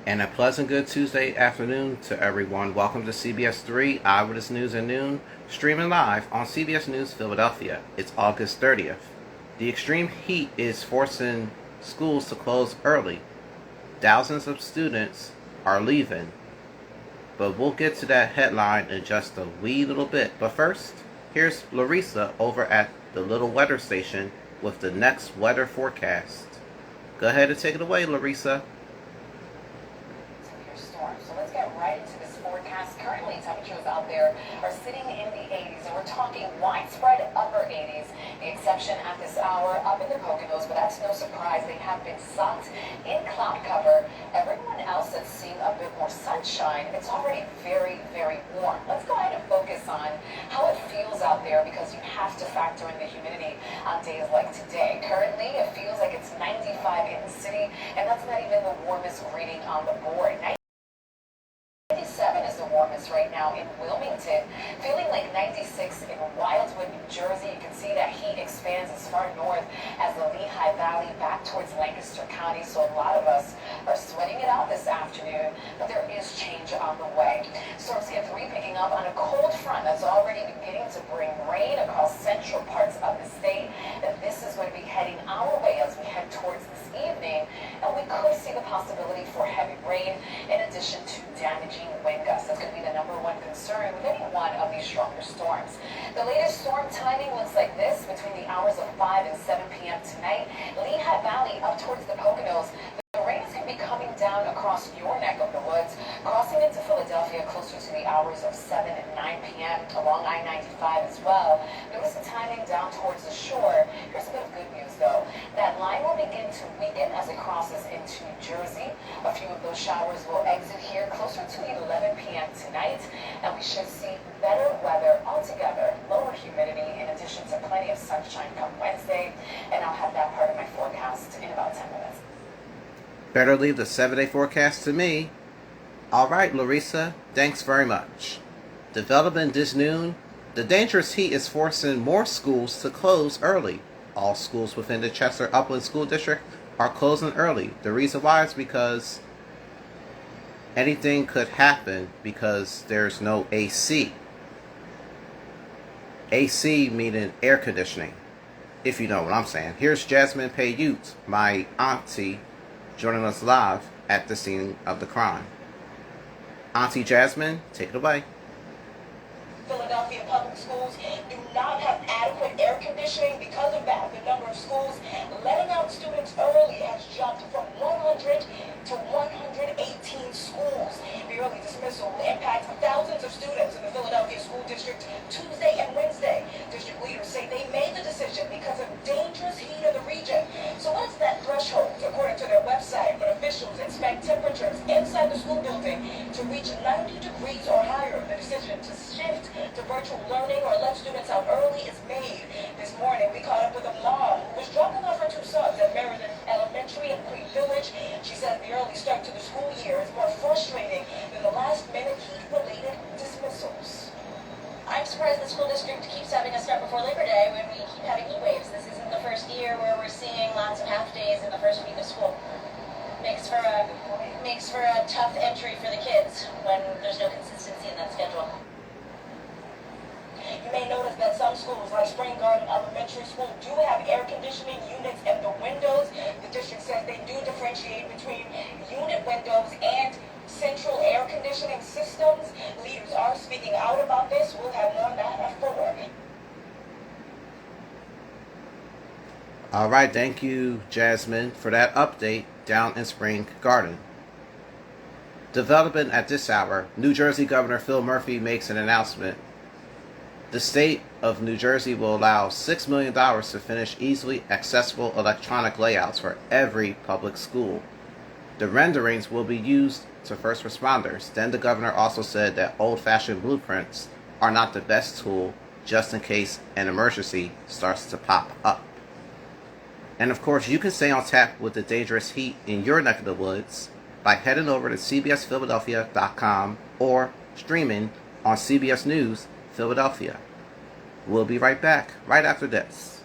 And a pleasant good Tuesday afternoon to everyone. Welcome to CBS 3 Eyewitness News at Noon, streaming live on CBS News Philadelphia. It's August 30th. The extreme heat is forcing schools to close early. Thousands of students are leaving. But we'll get to that headline in just a wee little bit. But first, here's Larissa over at the Little Weather Station with the next weather forecast. Go ahead and take it away, Larissa. So let's get right into this forecast. Currently, temperatures out there are sitting in the 80s, and we're talking widespread upper 80s. The exception at this hour up in the Poconos, but that's no surprise. They have been sucked in cloud cover. Everyone else that's seeing a bit more sunshine, it's already very, very warm. Let's go ahead and focus on how it feels out there, because you have to factor in the humidity on days like today. Currently, it feels like it's 95 in the city, and that's not even the warmest reading on the board. 97 is the warmest right now in Wilmington, feeling like 96 in Wildwood, New Jersey. You can see that heat expands as far north as the Lehigh Valley back towards Lancaster County, so a lot of us are sweating it out this afternoon, but there is change on the way. Storm Scan 3 picking up on a cold front that's already beginning to bring rain across central parts of the state, and this is going to be heading our way as we head towards this evening, and we could see the possibility for heavy rain in addition to damaging wind gusts. That's going to be the number one concern with any one of these stronger storms. The latest storm timing looks like this: between the hours of 5 and 7 p.m. tonight, Lehigh Valley up towards the Poconos. The rain is going to be coming down across your neck of the woods, crossing into Philadelphia closer to the hours of 7 and 9 p.m. along I-95 as well. Notice the timing down towards the shore. Here's a bit of good news, though. That line will begin to weaken as it crosses into New Jersey. A few of those showers will exit here closer to 11 p.m. tonight, and we should see better weather altogether, lower humidity, in addition to plenty of sunshine come Wednesday, and I'll have that part of my forecast in about 10 minutes. Better leave the 7-day forecast to me. Alright, Larissa, thanks very much. Development this noon: the dangerous heat is forcing more schools to close early. All schools within the Chester Upland School District are closing early. The reason why is because anything could happen because there's no AC. AC meaning air conditioning, if you know what I'm saying. Here's Jasmine Payute, my auntie, joining us live at the scene of the crime. Auntie Jasmine, take it away. Philadelphia public schools do not have adequate air conditioning. Because of that, the number of schools letting out students early has jumped from 100 to 118 schools. The early dismissal impacts thousands of students in the Philadelphia School District Tuesday and Wednesday. District leaders say they made the decision because of dangerous heat in the region. So what's that threshold? According to their website, when officials expect temperatures inside the school building to reach 90 degrees or higher, the decision to shift to virtual learning or let students out early is made. This morning, we caught up with a mom who was dropping off her two sons at Meriden Elementary in Queen Village. She said the early start to the school year is more frustrating than the last-minute heat-related dismissals. I'm surprised the school district keeps having us start before Labor Day when we keep having heat waves. This isn't the first year where we're seeing lots of half days in the first week of school. Makes for a tough entry for the kids when there's no consistency in that schedule. You may notice that some schools, like Spring Garden Elementary School, do have air conditioning units in the windows. The district says they do differentiate between unit windows and central air conditioning systems. Leaders are speaking out about this. We'll have more on that at 4. Alright, thank you, Jasmine, for that update down in Spring Garden. Development at this hour: New Jersey Governor Phil Murphy makes an announcement. The state of New Jersey will allow $6 million to finish easily accessible electronic layouts for every public school. The renderings will be used to first responders. Then the governor also said that old-fashioned blueprints are not the best tool just in case an emergency starts to pop up. And of course, you can stay on tap with the dangerous heat in your neck of the woods by heading over to cbsphiladelphia.com or streaming on CBS News Philadelphia. We'll be right back right after this.